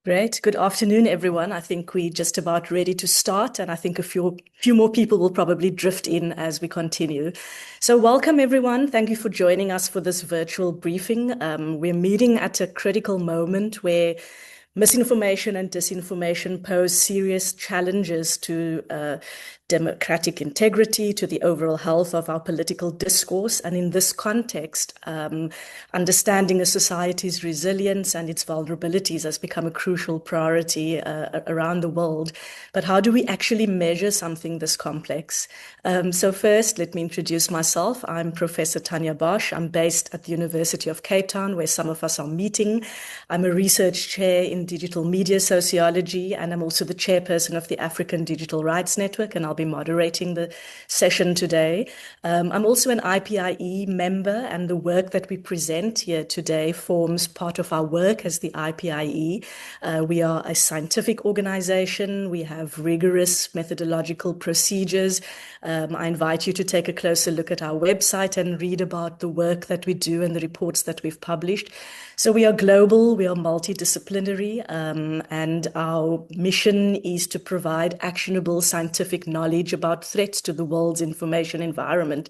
Great. Good afternoon, everyone. I think we're just about ready to start, and I think a few more people will probably drift in as we continue. So welcome, everyone. Thank you for joining us for this virtual briefing. We're meeting at a critical moment where misinformation and disinformation pose serious challenges to democratic integrity, to the overall health of our political discourse. And in this context, understanding a society's resilience and its vulnerabilities has become a crucial priority around the world. But how do we actually measure something this complex? So first, let me introduce myself. I'm Professor Tanya Bosch. I'm based at the University of Cape Town, where some of us are meeting. I'm a research chair in digital media sociology, and I'm also the chairperson of the African Digital Rights Network, and I'll be moderating the session today. I'm also an IPIE member, and the work that we present here today forms part of our work as the IPIE. We are a scientific organization. We have rigorous methodological procedures. I invite you to take a closer look at our website and read about the work that we do and the reports that we've published. So we are global, we are multidisciplinary, and our mission is to provide actionable scientific knowledge about threats to the world's information environment.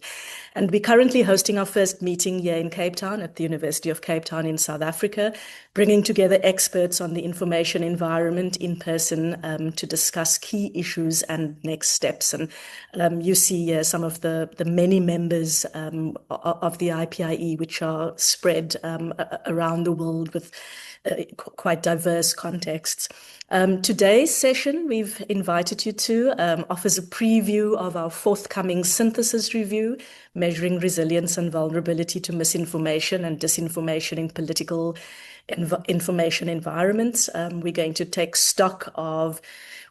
And we're currently hosting our first meeting here in Cape Town at the University of Cape Town in South Africa, bringing together experts on the information environment in person to discuss key issues and next steps. And you see here some of the many members of the IPIE, which are spread around the world with quite diverse contexts. Today's session we've invited you to offers a preview of our forthcoming synthesis review, measuring resilience and vulnerability to misinformation and disinformation in political information environments. We're going to take stock of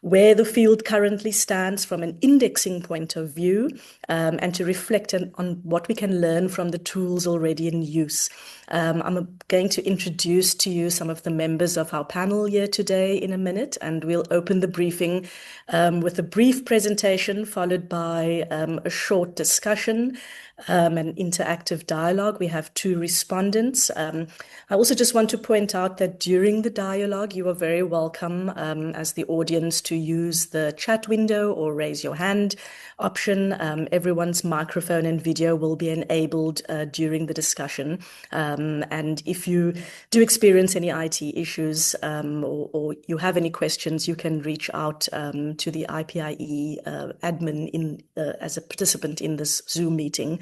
where the field currently stands from an indexing point of view, and to reflect on what we can learn from the tools already in use. I'm going to introduce to you some of the members of our panel here today in a minute, and we'll open the briefing with a brief presentation followed by a short discussion, an interactive dialogue. We have two respondents. I also just want to point out that during the dialogue, you are very welcome as the audience to use the chat window or raise your hand option. Everyone's microphone and video will be enabled during the discussion. And if you do experience any IT issues or you have any questions, you can reach out to the IPIE admin as a participant in this Zoom meeting.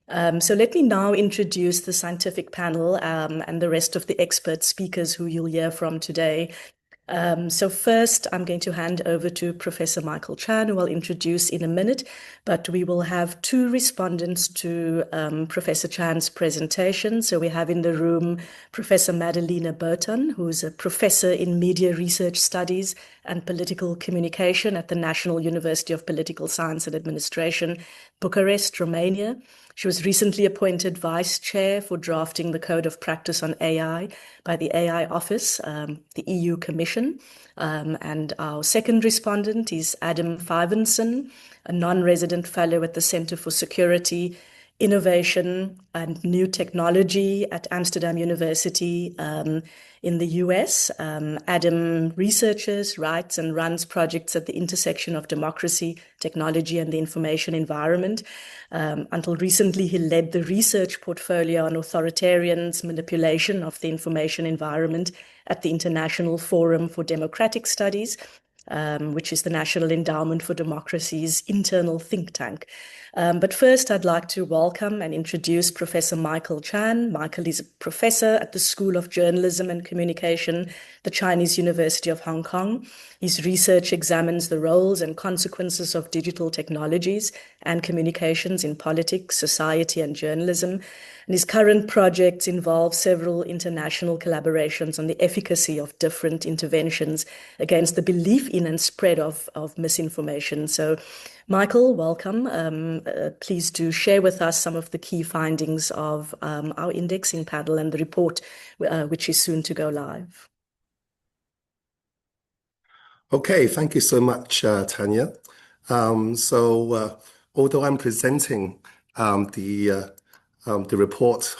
So let me now introduce the scientific panel and the rest of the expert speakers who you'll hear from today. So first, I'm going to hand over to Professor Michael Chan, who I'll introduce in a minute, but we will have two respondents to Professor Chan's presentation. So we have in the room Professor Madalina Botan, who's a professor in media research studies and political communication at the National University of Political Science and Administration, Bucharest, Romania. She was recently appointed vice chair for drafting the Code of Practice on AI by the AI Office, the EU Commission. And our second respondent is Adam Fivenson, a non-resident fellow at the Center for Security, Innovation and New Technology at Amsterdam University in the US. Adam researches, writes, and runs projects at the intersection of democracy, technology, and the information environment. Until recently, he led the research portfolio on authoritarians' manipulation of the information environment at the International Forum for Democratic Studies, which is the National Endowment for Democracy's internal think tank. But first, I'd like to welcome and introduce Professor Michael Chan. Michael is a professor at the School of Journalism and Communication, the Chinese University of Hong Kong. His research examines the roles and consequences of digital technologies and communications in politics, society, and journalism. And his current projects involve several international collaborations on the efficacy of different interventions against the belief in and spread of misinformation. So, Michael, welcome. Please do share with us some of the key findings of our indexing panel and the report, which is soon to go live. Okay, thank you so much, Tanya. Although I'm presenting the the report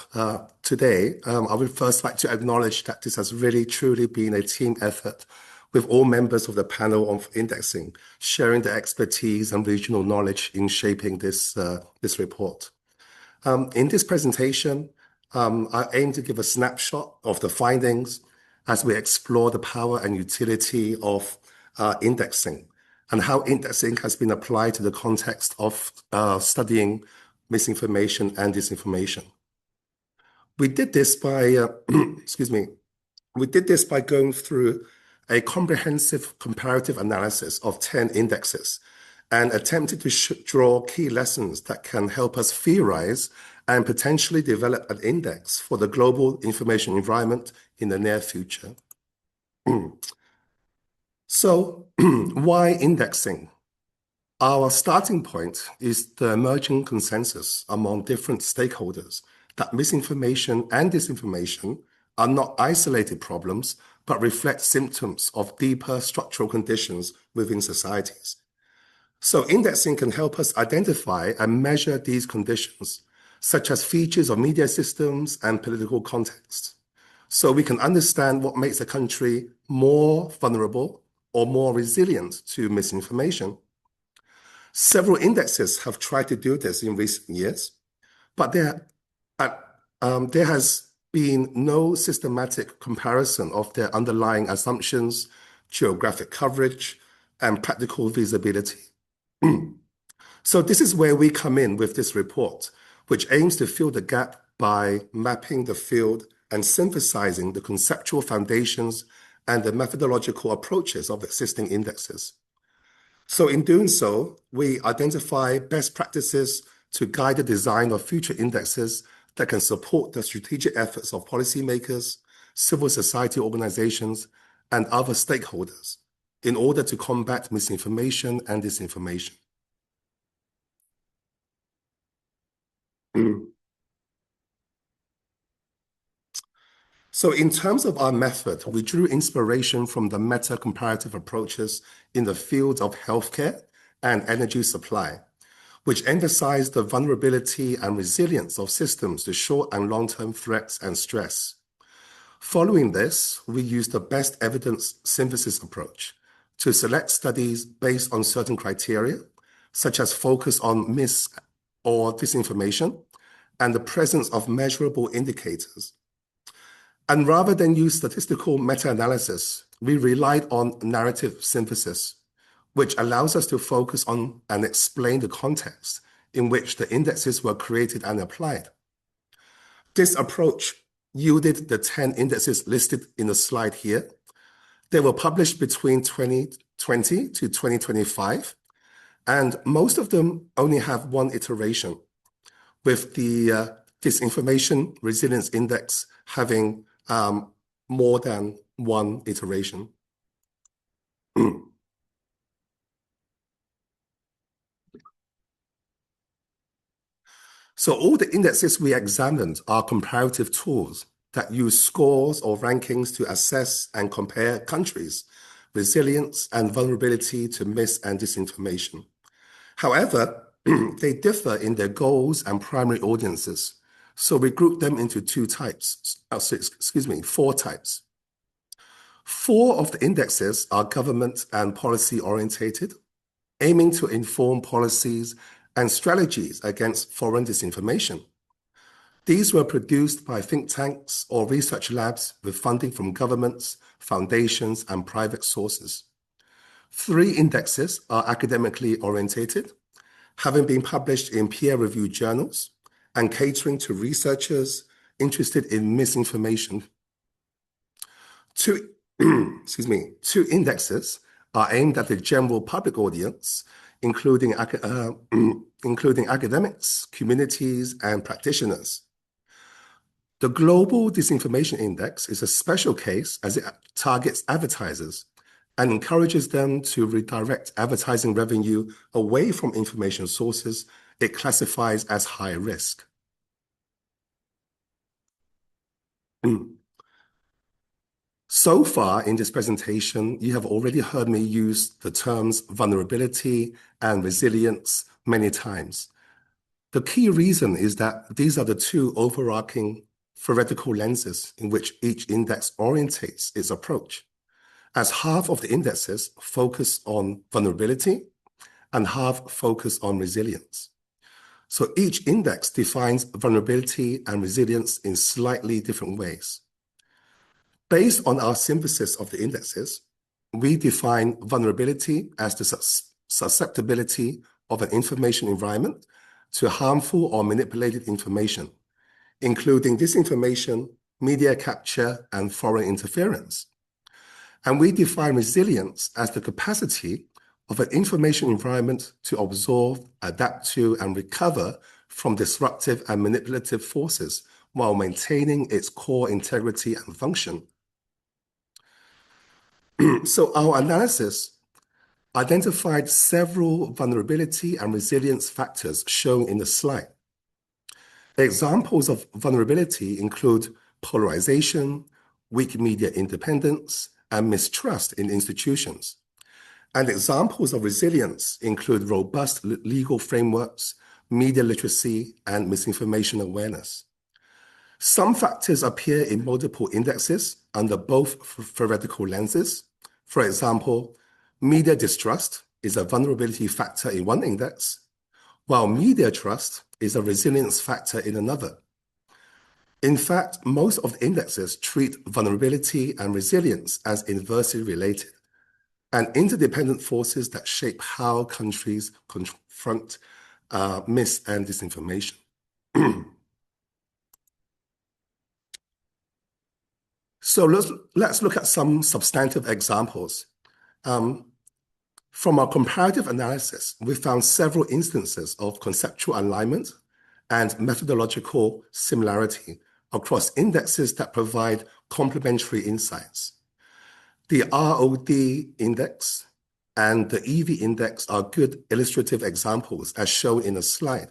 today, I would first like to acknowledge that this has really truly been a team effort with all members of the panel of indexing, sharing their expertise and regional knowledge in shaping this report. In this presentation, I aim to give a snapshot of the findings as we explore the power and utility of indexing and how indexing has been applied to the context of studying misinformation and disinformation. We did this by, excuse me, we did this by going through a comprehensive comparative analysis of 10 indexes and attempted to draw key lessons that can help us theorize and potentially develop an index for the global information environment in the near future. So, why indexing? Our starting point is the emerging consensus among different stakeholders that misinformation and disinformation are not isolated problems, but reflect symptoms of deeper structural conditions within societies. So indexing can help us identify and measure these conditions, such as features of media systems and political context, so we can understand what makes a country more vulnerable or more resilient to misinformation. Several indexes have tried to do this in recent years, but there has been no systematic comparison of their underlying assumptions, geographic coverage, and practical feasibility. So this is where we come in with this report, which aims to fill the gap by mapping the field and synthesizing the conceptual foundations and the methodological approaches of existing indexes. So in doing so, we identify best practices to guide the design of future indexes that can support the strategic efforts of policymakers, civil society organizations, and other stakeholders in order to combat misinformation and disinformation. So in terms of our method, we drew inspiration from the meta-comparative approaches in the fields of healthcare and energy supply, which emphasize the vulnerability and resilience of systems to short and long-term threats and stress. Following this, we used the best evidence synthesis approach to select studies based on certain criteria, such as focus on mis or disinformation and the presence of measurable indicators. And rather than use statistical meta-analysis, we relied on narrative synthesis, which allows us to focus on and explain the context in which the indexes were created and applied. This approach yielded the 10 indexes listed in the slide here. They were published between 2020 to 2025, and most of them only have one iteration, with the Disinformation Resilience Index having more than one iteration. So all the indexes we examined are comparative tools that use scores or rankings to assess and compare countries' resilience and vulnerability to mis and disinformation. However, they differ in their goals and primary audiences. So we group them into four types. 4 of the indexes are government and policy orientated, aiming to inform policies and strategies against foreign disinformation. These were produced by think tanks or research labs with funding from governments, foundations, and private sources. 3 indexes are academically orientated, having been published in peer-reviewed journals and catering to researchers interested in misinformation. 2 indexes are aimed at the general public audience, including academics, communities, and practitioners. The Global Disinformation Index is a special case as it targets advertisers and encourages them to redirect advertising revenue away from information sources it classifies as high risk. So far in this presentation, you have already heard me use the terms vulnerability and resilience many times. The key reason is that these are the two overarching theoretical lenses in which each index orientates its approach, as half of the indexes focus on vulnerability and half focus on resilience. So each index defines vulnerability and resilience in slightly different ways. Based on our synthesis of the indexes, we define vulnerability as the susceptibility of an information environment to harmful or manipulated information, including disinformation, media capture, and foreign interference. And we define resilience as the capacity of an information environment to absorb, adapt to, and recover from disruptive and manipulative forces while maintaining its core integrity and function. So our analysis identified several vulnerability and resilience factors shown in the slide. Examples of vulnerability include polarization, weak media independence, and mistrust in institutions. And examples of resilience include robust legal frameworks, media literacy, and misinformation awareness. Some factors appear in multiple indexes under both theoretical lenses. For example, media distrust is a vulnerability factor in one index, while media trust is a resilience factor in another. In fact, most of the indexes treat vulnerability and resilience as inversely related and interdependent forces that shape how countries confront mis and disinformation. So let's look at some substantive examples. From our comparative analysis, we found several instances of conceptual alignment and methodological similarity across indexes that provide complementary insights. The ROD index and the EV index are good illustrative examples as shown in the slide.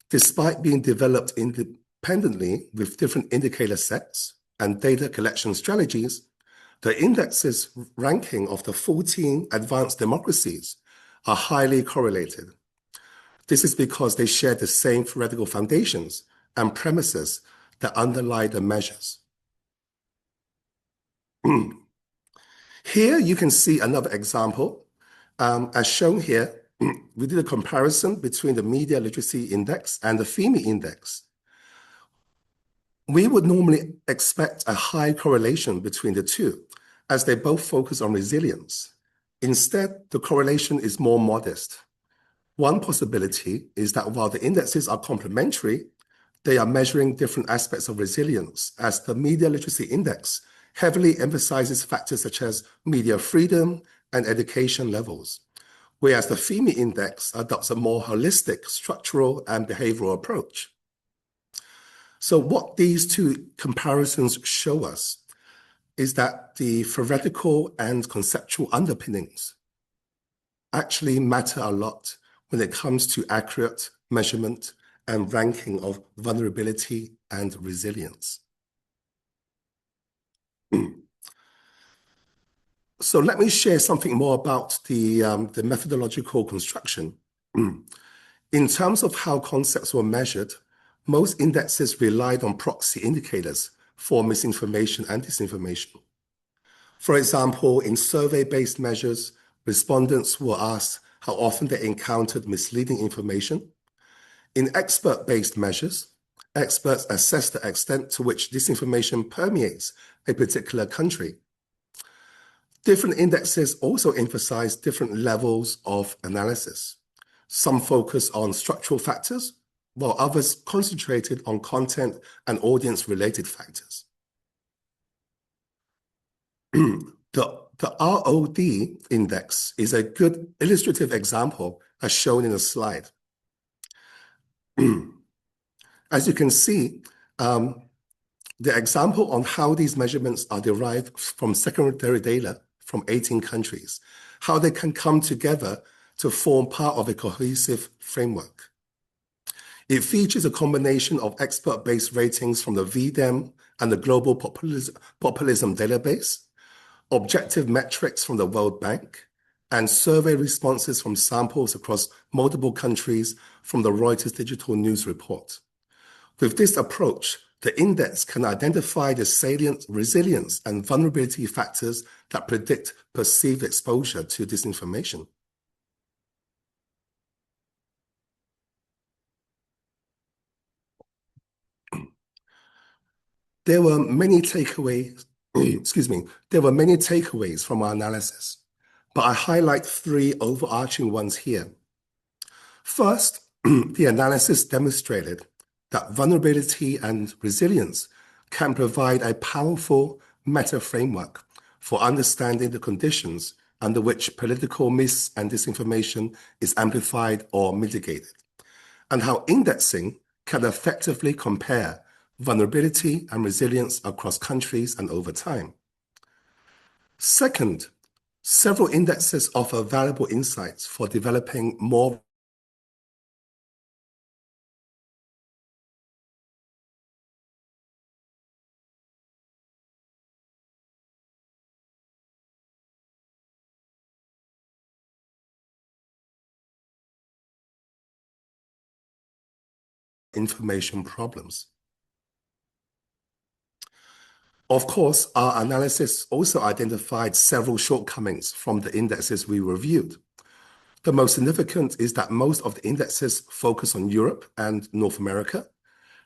Despite being developed independently with different indicator sets and data collection strategies, the index's ranking of the 14 advanced democracies are highly correlated. This is because they share the same theoretical foundations and premises that underlie the measures. Here you can see another example. As shown here, we did a comparison between the Media Literacy Index and the FIMI Index. We would normally expect a high correlation between the two, as they both focus on resilience. Instead, the correlation is more modest. One possibility is that while the indexes are complementary, they are measuring different aspects of resilience, as the Media Literacy Index heavily emphasizes factors such as media freedom and education levels, whereas the FIMI Index adopts a more holistic structural and behavioral approach. So what these two comparisons show us is that the theoretical and conceptual underpinnings actually matter a lot when it comes to accurate measurement and ranking of vulnerability and resilience. So let me share something more about the methodological construction. In terms of how concepts were measured, most indexes relied on proxy indicators for misinformation and disinformation. For example, in survey-based measures, respondents were asked how often they encountered misleading information. In expert-based measures, experts assess the extent to which disinformation permeates a particular country. Different indexes also emphasize different levels of analysis. Some focus on structural factors, while others concentrated on content and audience-related factors. The ROD index is a good illustrative example as shown in the slide. As you can see, the example on how these measurements are derived from secondary data from 18 countries, how they can come together to form part of a cohesive framework. It features a combination of expert-based ratings from the VDEM and the Global Populism Database, objective metrics from the World Bank, and survey responses from samples across multiple countries from the Reuters Digital News Report. With this approach, the index can identify the salient resilience and vulnerability factors that predict perceived exposure to disinformation. There were many takeaways, there were many takeaways from our analysis, but I highlight three overarching ones here. First, the analysis demonstrated that vulnerability and resilience can provide a powerful meta framework for understanding the conditions under which political mis- and disinformation is amplified or mitigated, and how indexing can effectively compare vulnerability and resilience across countries and over time. Second, several indexes offer valuable insights for developing more information problems. Of course, our analysis also identified several shortcomings from the indexes we reviewed. The most significant is that most of the indexes focus on Europe and North America,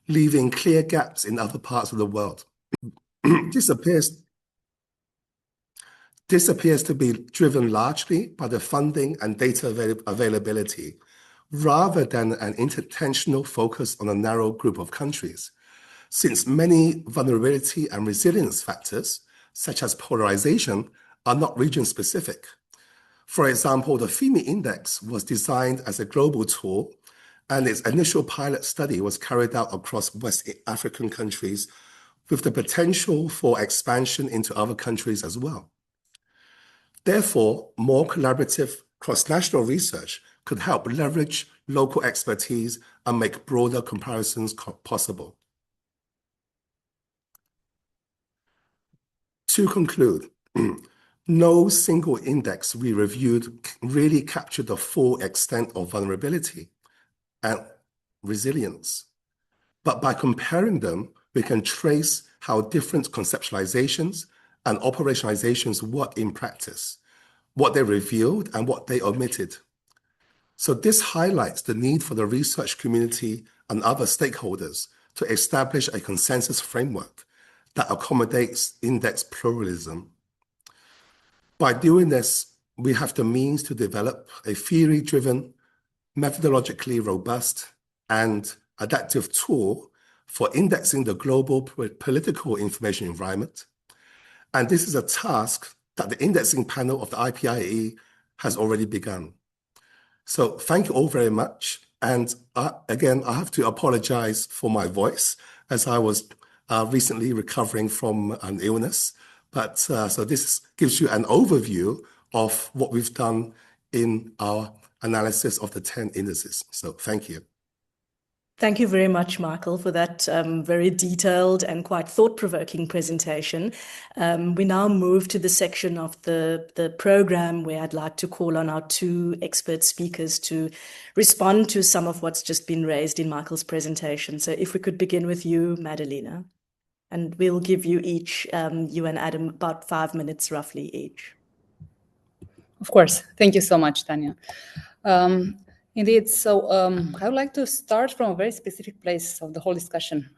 leaving clear gaps in other parts of the world. This appears to be driven largely by the funding and data availability, rather than an intentional focus on a narrow group of countries, since many vulnerability and resilience factors, such as polarization, are not region-specific. For example, the FIMI index was designed as a global tool, and its initial pilot study was carried out across West African countries, with the potential for expansion into other countries as well. Therefore, more collaborative cross-national research could help leverage local expertise and make broader comparisons possible. To conclude, no single index we reviewed really captured the full extent of vulnerability and resilience. But by comparing them, we can trace how different conceptualizations and operationalizations work in practice, what they revealed and what they omitted. So this highlights the need for the research community and other stakeholders to establish a consensus framework that accommodates index pluralism. By doing this, we have the means to develop a theory-driven, methodologically robust, and adaptive tool for indexing the global political information environment. And this is a task that the indexing panel of the IPIE has already begun. So thank you all very much. And again, I have to apologize for my voice, as I was recently recovering from an illness. But so this gives you an overview of what we've done in our analysis of the 10 indices. So thank you. Thank you very much, Michael, for that very detailed and quite thought-provoking presentation. We now move to the section of the program where I'd like to call on our two expert speakers to respond to some of what's just been raised in Michael's presentation. So if we could begin with you, Madalina, and we'll give you each, you and Adam, about 5 minutes roughly each. Of course. Thank you so much, Tanya. Indeed. So I would like to start from a very specific place of the whole discussion,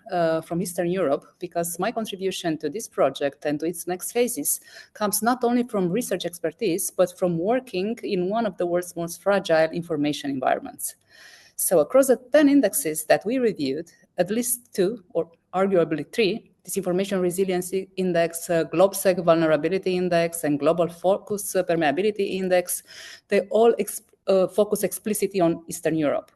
from Eastern Europe, because my contribution to this project and to its next phases comes not only from research expertise, but from working in one of the world's most fragile information environments. So across the 10 indexes that we reviewed, at least 2, or arguably 3, Disinformation Resiliency Index, GlobSec Vulnerability Index, and Global Focus Permeability Index, they all focus explicitly on Eastern Europe.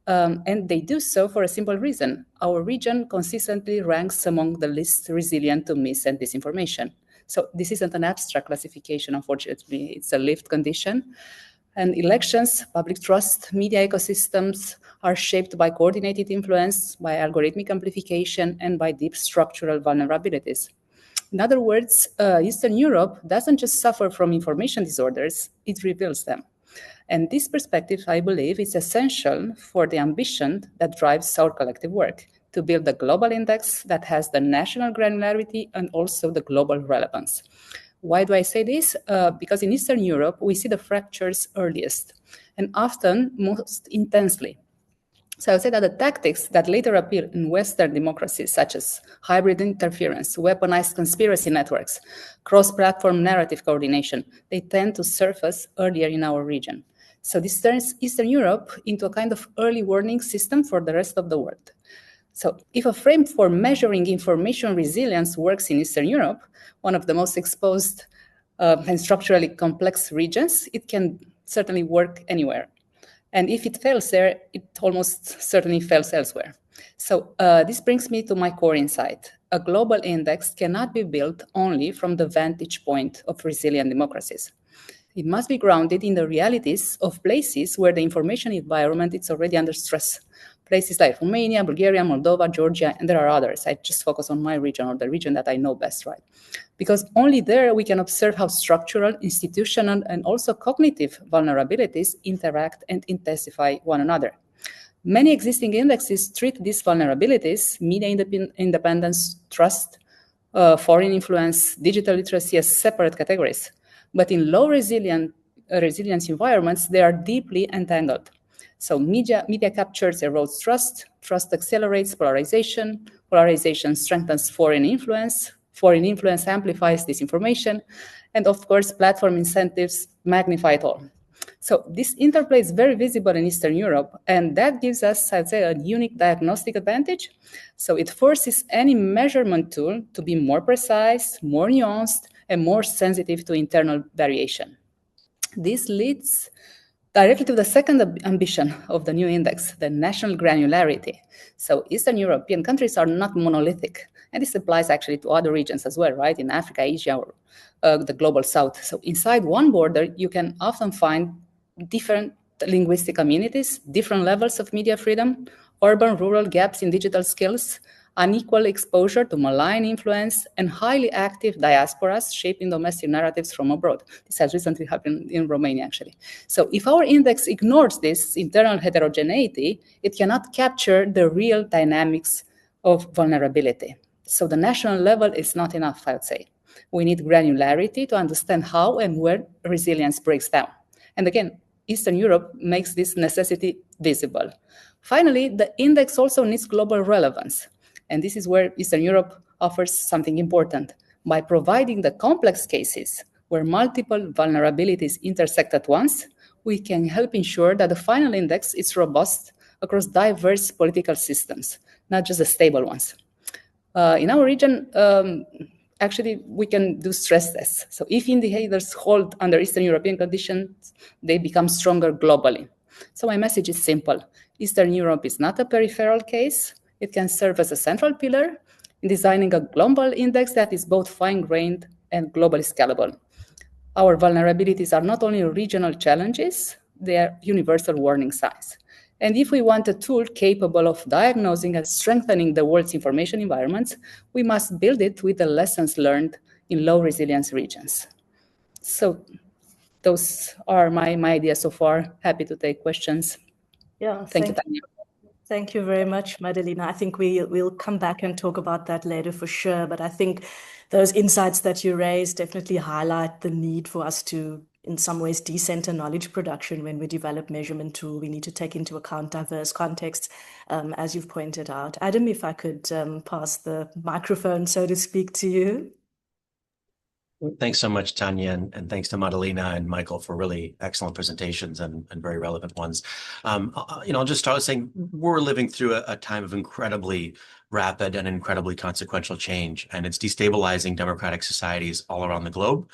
And they do so for a simple reason. Our region consistently ranks among the least resilient to mis- and disinformation. So this isn't an abstract classification, unfortunately. It's a lived condition. And elections, public trust, media ecosystems are shaped by coordinated influence, by algorithmic amplification, and by deep structural vulnerabilities. In other words, Eastern Europe doesn't just suffer from information disorders, it reveals them. And this perspective, I believe, is essential for the ambition that drives our collective work, to build a global index that has the national granularity and also the global relevance. Why do I say this? Because in Eastern Europe, we see the fractures earliest and often most intensely. So I would say that the tactics that later appear in Western democracies, such as hybrid interference, weaponized conspiracy networks, cross-platform narrative coordination, they tend to surface earlier in our region. So this turns Eastern Europe into a kind of early warning system for the rest of the world. So if a frame for measuring information resilience works in Eastern Europe, one of the most exposed and structurally complex regions, it can certainly work anywhere. And if it fails there, it almost certainly fails elsewhere. So this brings me to my core insight. A global index cannot be built only from the vantage point of resilient democracies. It must be grounded in the realities of places where the information environment is already under stress. Places like Romania, Bulgaria, Moldova, Georgia, and there are others. I just focus on my region, or the region that I know best, right? Because only there we can observe how structural, institutional, and also cognitive vulnerabilities interact and intensify one another. Many existing indexes treat these vulnerabilities, media independence, trust, foreign influence, digital literacy, as separate categories. But in low resilience environments, they are deeply entangled. So media captures, erodes trust, trust accelerates polarization, polarization strengthens foreign influence amplifies disinformation, and of course, platform incentives magnify it all. So this interplay is very visible in Eastern Europe, and that gives us, I'd say, a unique diagnostic advantage. So it forces any measurement tool to be more precise, more nuanced, and more sensitive to internal variation. This leads directly to the second ambition of the new index, the national granularity. So Eastern European countries are not monolithic. And this applies actually to other regions as well, right? In Africa, Asia, or the global south. So inside one border, you can often find different linguistic communities, different levels of media freedom, urban, rural gaps in digital skills, unequal exposure to malign influence, and highly active diasporas shaping domestic narratives from abroad. This has recently happened in Romania, actually. So if our index ignores this internal heterogeneity, it cannot capture the real dynamics of vulnerability. So the national level is not enough, I would say. We need granularity to understand how and where resilience breaks down. And again, Eastern Europe makes this necessity visible. Finally, the index also needs global relevance. And this is where Eastern Europe offers something important. By providing the complex cases where multiple vulnerabilities intersect at once, we can help ensure that the final index is robust across diverse political systems, not just the stable ones. In our region, actually, we can do stress tests. So if indicators hold under Eastern European conditions, they become stronger globally. So my message is simple. Eastern Europe is not a peripheral case. It can serve as a central pillar in designing a global index that is both fine-grained and globally scalable. Our vulnerabilities are not only regional challenges, they are universal warning signs. And if we want a tool capable of diagnosing and strengthening the world's information environments, we must build it with the lessons learned in low resilience regions. So those are my ideas so far. Happy to take questions. Yeah, Thank you, Tanya. Thank you very much, Madalina. I think we'll come back and talk about that later for sure. But I think those insights that you raised definitely highlight the need for us to, in some ways, decenter knowledge production when we develop measurement tool. We need to take into account diverse contexts, as you've pointed out. Adam, if I could pass the microphone, so to speak, to you. Thanks so much, Tanya, and thanks to Madalina and Michael for really excellent presentations and very relevant ones. I'll just start with saying we're living through a time of incredibly rapid and incredibly consequential change, and it's destabilizing democratic societies all around the globe.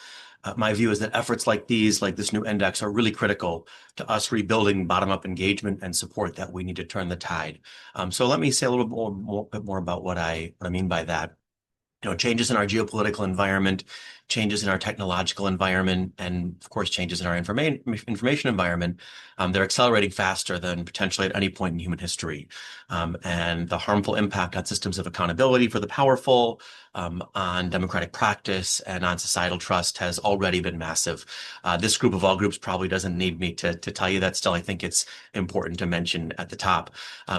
My view is that efforts like these, like this new index, are really critical to us rebuilding bottom-up engagement and support that we need to turn the tide. So let me say a little bit more about what I mean by that. changes in our geopolitical environment, changes in our technological environment, and of course, changes in our information environment, they're accelerating faster than potentially at any point in human history. And the harmful impact on systems of accountability for the powerful, on democratic practice, and on societal trust has already been massive. This group of all groups probably doesn't need me to tell you that. Still, I think it's important to mention at the top.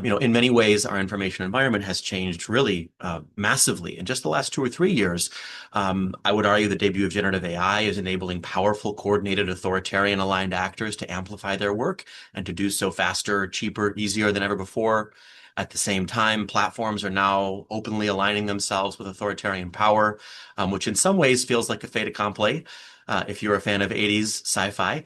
In many ways, our information environment has changed really massively in just the last 2 or 3 years. I would argue the debut of generative AI is enabling powerful, coordinated, authoritarian aligned actors to amplify their work and to do so faster, cheaper, easier than ever before. At the same time, platforms are now openly aligning themselves with authoritarian power, which in some ways feels like a fait accompli. If you're a fan of 80s sci-fi.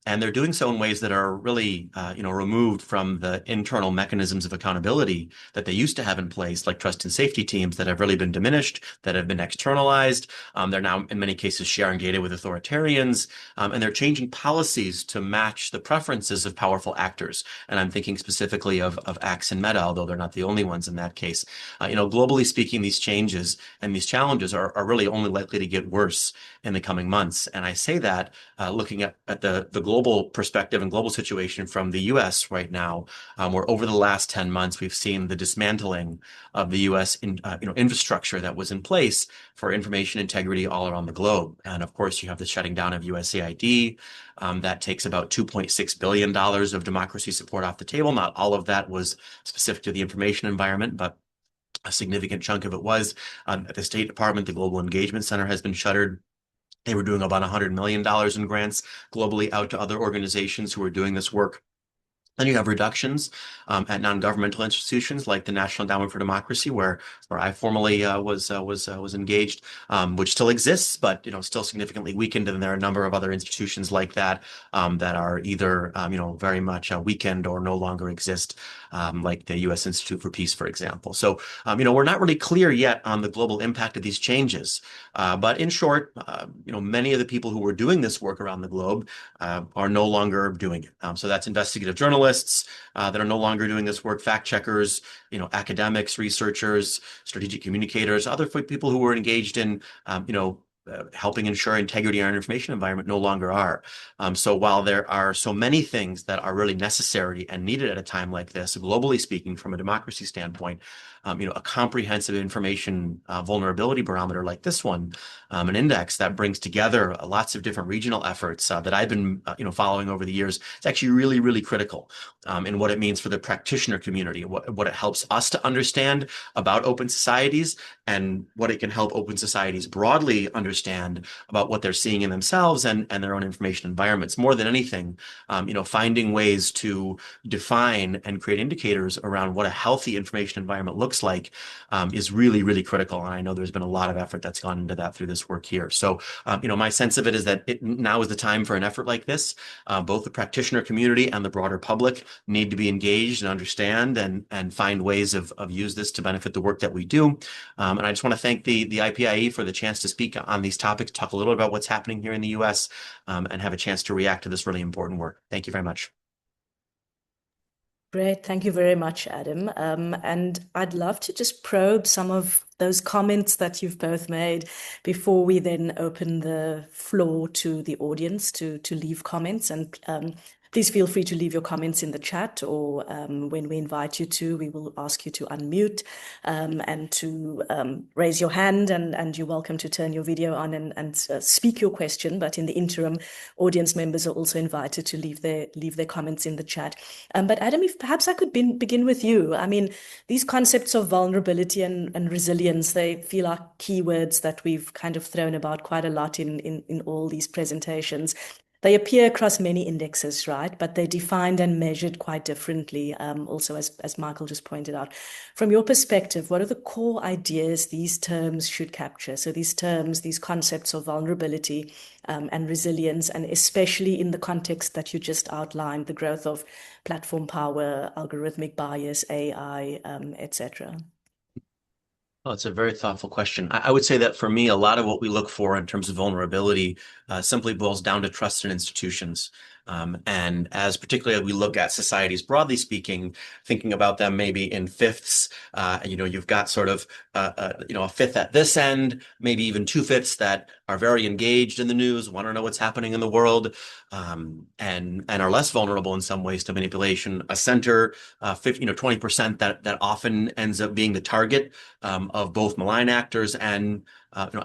And they're doing so in ways that are really, removed from the internal mechanisms of accountability that they used to have in place, like trust and safety teams that have really been diminished, that have been externalized. They're now, in many cases, sharing data with authoritarians, and they're changing policies to match the preferences of powerful actors. And I'm thinking specifically of X and Meta, although they're not the only ones in that case. Globally speaking, these changes and these challenges are really only likely to get worse in the coming months. And I say that looking at the global perspective and global situation from the US right now, where over the last 10 months, we've seen the dismantling of the US infrastructure that was in place for information integrity all around the globe. And of course, you have the shutting down of USAID. That takes about $2.6 billion of democracy support off the table. Not all of that was specific to the information environment, but a significant chunk of it was. At the State Department, the Global Engagement Center has been shuttered. They were doing about $100 million in grants globally out to other organizations who were doing this work. Then you have reductions at non-governmental institutions like the National Endowment for Democracy, where I formerly was engaged, which still exists, but still significantly weakened. And there are a number of other institutions like that that are either very much weakened or no longer exist, like the U.S. Institute for Peace, for example. So we're not really clear yet on the global impact of these changes. But in short, many of the people who were doing this work around the globe are no longer doing it. So that's investigative journalists that are no longer doing this work, fact checkers, academics, researchers, strategic communicators, other people who were engaged in, helping ensure integrity in our information environment no longer are. So while there are so many things that are really necessary and needed at a time like this, globally speaking, from a democracy standpoint, a comprehensive information vulnerability barometer like this one, an index that brings together lots of different regional efforts that I've been following over the years. It's actually really, really critical in what it means for the practitioner community, what it helps us to understand about open societies, and what it can help open societies broadly understand about what they're seeing in themselves and their own information environments. More than anything, finding ways to define and create indicators around what a healthy information environment looks like is really, really critical. And I know there's been a lot of effort that's gone into that through this work here. So, my sense of it is that now is the time for an effort like this. Both the practitioner community and the broader public need to be engaged and understand and find ways of use this to benefit the work that we do. And I just want to thank the IPIE for the chance to speak on these topics, talk a little about what's happening here in the US, and have a chance to react to this really important work. Thank you very much. Great. Thank you very much, Adam. And I'd love to just probe some of those comments that you've both made before we then open the floor to the audience to leave comments. And please feel free to leave your comments in the chat, or when we invite you to, we will ask you to unmute and to raise your hand, and you're welcome to turn your video on and speak your question. But in the interim, audience members are also invited to leave their comments in the chat. But Adam, if perhaps I could begin with you. I mean, these concepts of vulnerability and resilience, they feel like keywords that we've kind of thrown about quite a lot in all these presentations. They appear across many indexes, right? But they're defined and measured quite differently, also, as Michael just pointed out. From your perspective, what are the core ideas these terms should capture? So these terms, these concepts of vulnerability and resilience, and especially in the context that you just outlined, the growth of platform power, algorithmic bias, AI, etc. Well, it's a very thoughtful question. I would say that for me, a lot of what we look for in terms of vulnerability simply boils down to trust in institutions. And as particularly we look at societies broadly speaking, thinking about them maybe in fifths, you've got sort of a fifth at this end, maybe even two-fifths that are very engaged in the news, want to know what's happening in the world, and are less vulnerable in some ways to manipulation. A center, 20% that often ends up being the target of both malign actors and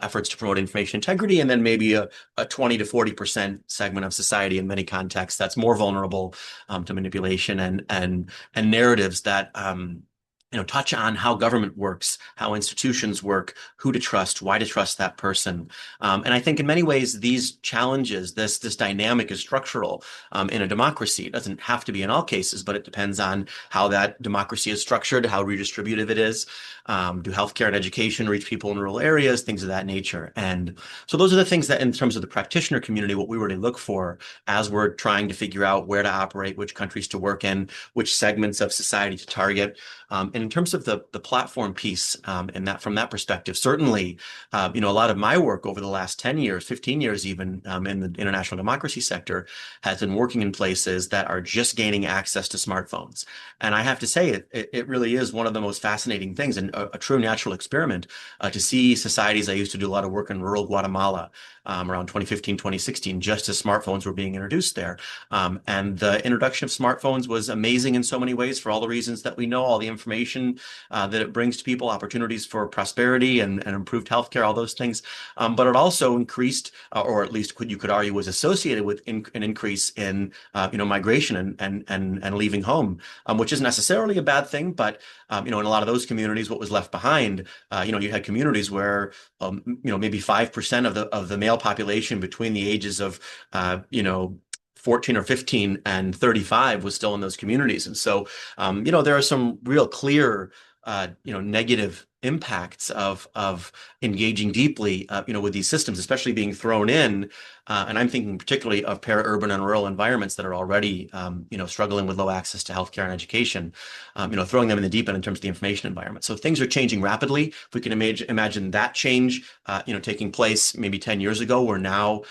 efforts to promote information integrity, and then maybe a 20 to 40% segment of society in many contexts that's more vulnerable to manipulation and narratives that touch on how government works, how institutions work, who to trust, why to trust that person. And I think in many ways, these challenges, this dynamic is structural in a democracy. It doesn't have to be in all cases, but it depends on how that democracy is structured, how redistributive it is. Do healthcare and education reach people in rural areas, things of that nature. And so those are the things that in terms of the practitioner community, what we really look for as we're trying to figure out where to operate, which countries to work in, which segments of society to target. And in terms of the platform piece, and that from that perspective, certainly, a lot of my work over the last 10 years, 15 years even, in the international democracy sector has been working in places that are just gaining access to smartphones. And I have to say, it really is one of the most fascinating things and a true natural experiment to see societies. I used to do a lot of work in rural Guatemala around 2015, 2016, just as smartphones were being introduced there. And the introduction of smartphones was amazing in so many ways for all the reasons that we know, all the information that it brings to people, opportunities for prosperity and improved healthcare, all those things. But it also increased, or at least you could argue was associated with an increase in migration and leaving home, which isn't necessarily a bad thing. But in a lot of those communities, what was left behind, you had communities where maybe 5% of the male population between the ages of 14 or 15 and 35 was still in those communities. And so, there are some real clear, negative impacts of engaging deeply, with these systems, especially being thrown in. And I'm thinking particularly of para-urban and rural environments that are already, struggling with low access to healthcare and education, throwing them in the deep end in terms of the information environment. So things are changing rapidly. If we can imagine that change, taking place maybe 10 years ago, we're now,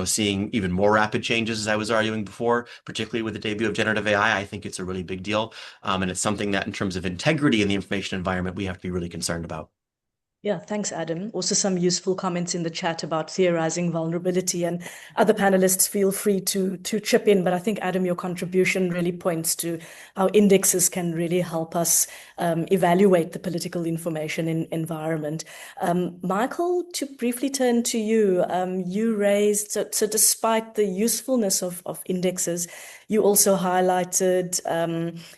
seeing even more rapid changes, as I was arguing before, particularly with the debut of generative AI. I think it's a really big deal. And it's something that in terms of integrity in the information environment, we have to be really concerned about. Yeah, thanks, Adam. Also some useful comments in the chat about theorizing vulnerability, and other panelists feel free to chip in. But I think, Adam, your contribution really points to how indexes can really help us evaluate the political information environment. Michael, to briefly turn to you, you raised, so despite the usefulness of indexes, you also highlighted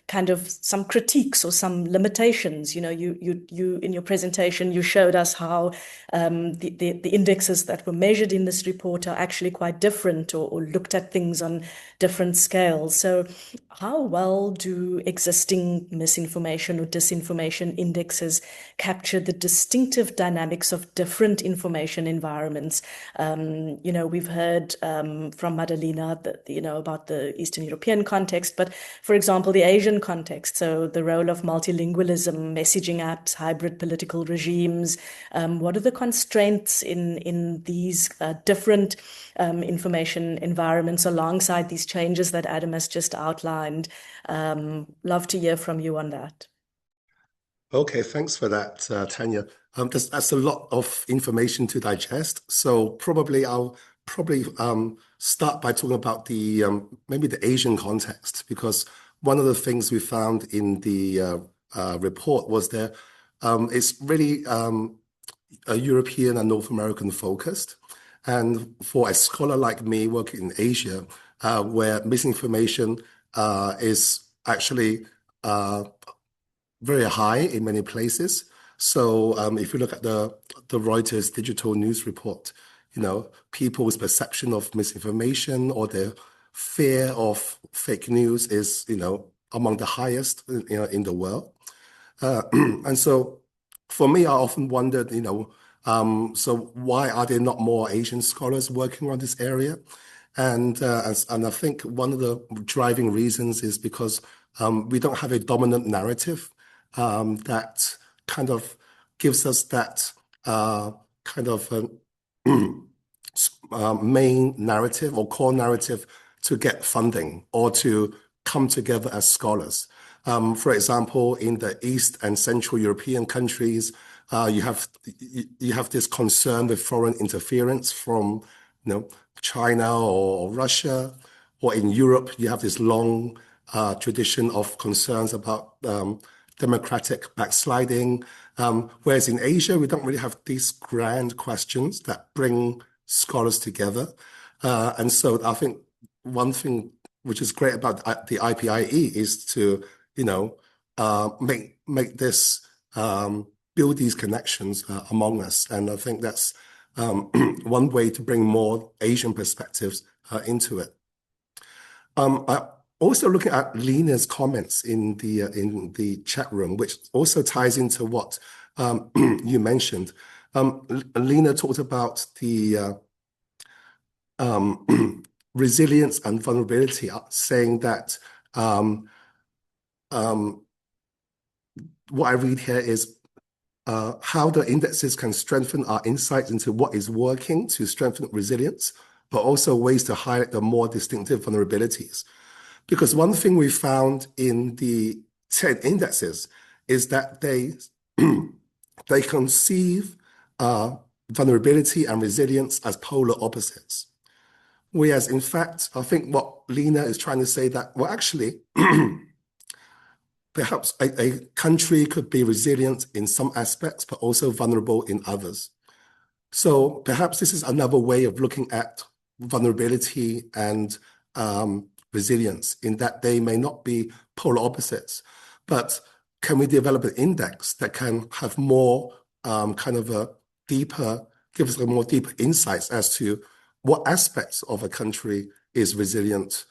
kind of some critiques or some limitations. You in your presentation, you showed us how the indexes that were measured in this report are actually quite different, or looked at things on different scales. So how well do existing misinformation or disinformation indexes capture the distinctive dynamics of different information environments? We've heard from Madalina that, about the Eastern European context, but for example, the Asian context. So the role of multilingualism, messaging apps, hybrid political regimes. What are the constraints in these different information environments alongside these changes that Adam has just outlined? Love to hear from you on that. Okay, thanks for that, Tanya. That's a lot of information to digest. So I'll start by talking about the maybe the Asian context, because one of the things we found in the report was that it's really European and North American focused. And for a scholar like me working in Asia, where misinformation is actually very high in many places. So if you look at the Reuters digital news report, people's perception of misinformation or their fear of fake news is, among the highest, in the world. And so for me, I often wondered, so why are there not more Asian scholars working on this area? And I think one of the driving reasons is because we don't have a dominant narrative that kind of gives us that kind of main narrative or core narrative to get funding or to come together as scholars. For example, in the East and Central European countries, you have this concern with foreign interference from China or Russia, or in Europe, you have this long tradition of concerns about democratic backsliding. Whereas in Asia, we don't really have these grand questions that bring scholars together. And so I think one thing which is great about the IPIE is to, make this, build these connections among us. And I think that's one way to bring more Asian perspectives into it. I also looking at Lena's comments in the chat room, which also ties into what you mentioned. Lena talked about the resilience and vulnerability, saying that what I read here is how the indexes can strengthen our insights into what is working to strengthen resilience, but also ways to highlight the more distinctive vulnerabilities. Because one thing we found in the 10 indexes is that they conceive vulnerability and resilience as polar opposites. Whereas in fact, I think what Lena is trying to say that, well, actually, perhaps a country could be resilient in some aspects, but also vulnerable in others. So perhaps this is another way of looking at vulnerability and resilience, in that they may not be polar opposites, but can we develop an index that can have more give us a more deeper insights as to what aspects of a country is resilient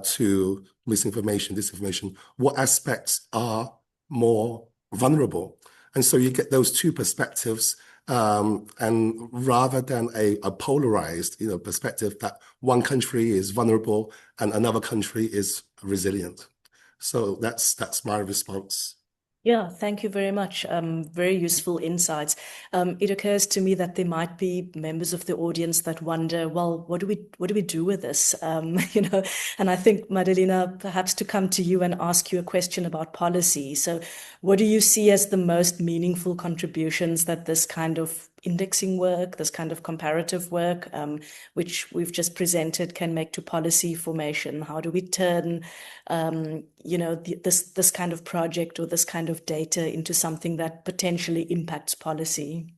to misinformation, disinformation, what aspects are more vulnerable. And so you get those two perspectives, and rather than a polarized perspective that one country is vulnerable and another country is resilient. So that's my response. Yeah, thank you very much. Very useful insights. It occurs to me that there might be members of the audience that wonder, well, what do we do with this? And I think, Madalina, perhaps to come to you and ask you a question about policy. So what do you see as the most meaningful contributions that this kind of indexing work, this kind of comparative work, which we've just presented, can make to policy formation? How do we turn, this kind of project or this kind of data into something that potentially impacts policy?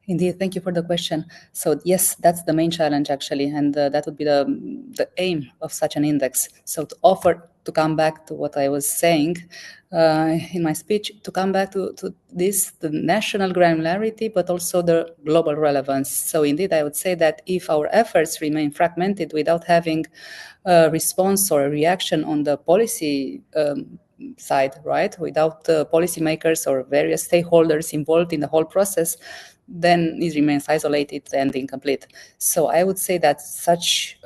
Indeed, thank you for the question. So yes, that's the main challenge actually, and that would be the aim of such an index. So to come back to what I was saying in my speech, to come back to this, the national granularity, but also the global relevance. So indeed, I would say that if our efforts remain fragmented without having a response or a reaction on the policy side, right, without policymakers or various stakeholders involved in the whole process, then it remains isolated and incomplete. So I would say that such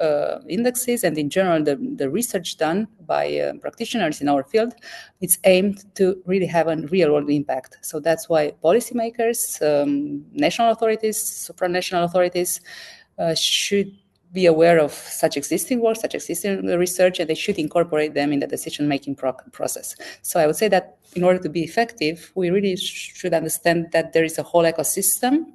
indexes and in general the research done by practitioners in our field, it's aimed to really have a real-world impact. So that's why policymakers, national authorities, supranational authorities should be aware of such existing work, such existing research, and they should incorporate them in the decision-making process. So I would say that in order to be effective, we really should understand that there is a whole ecosystem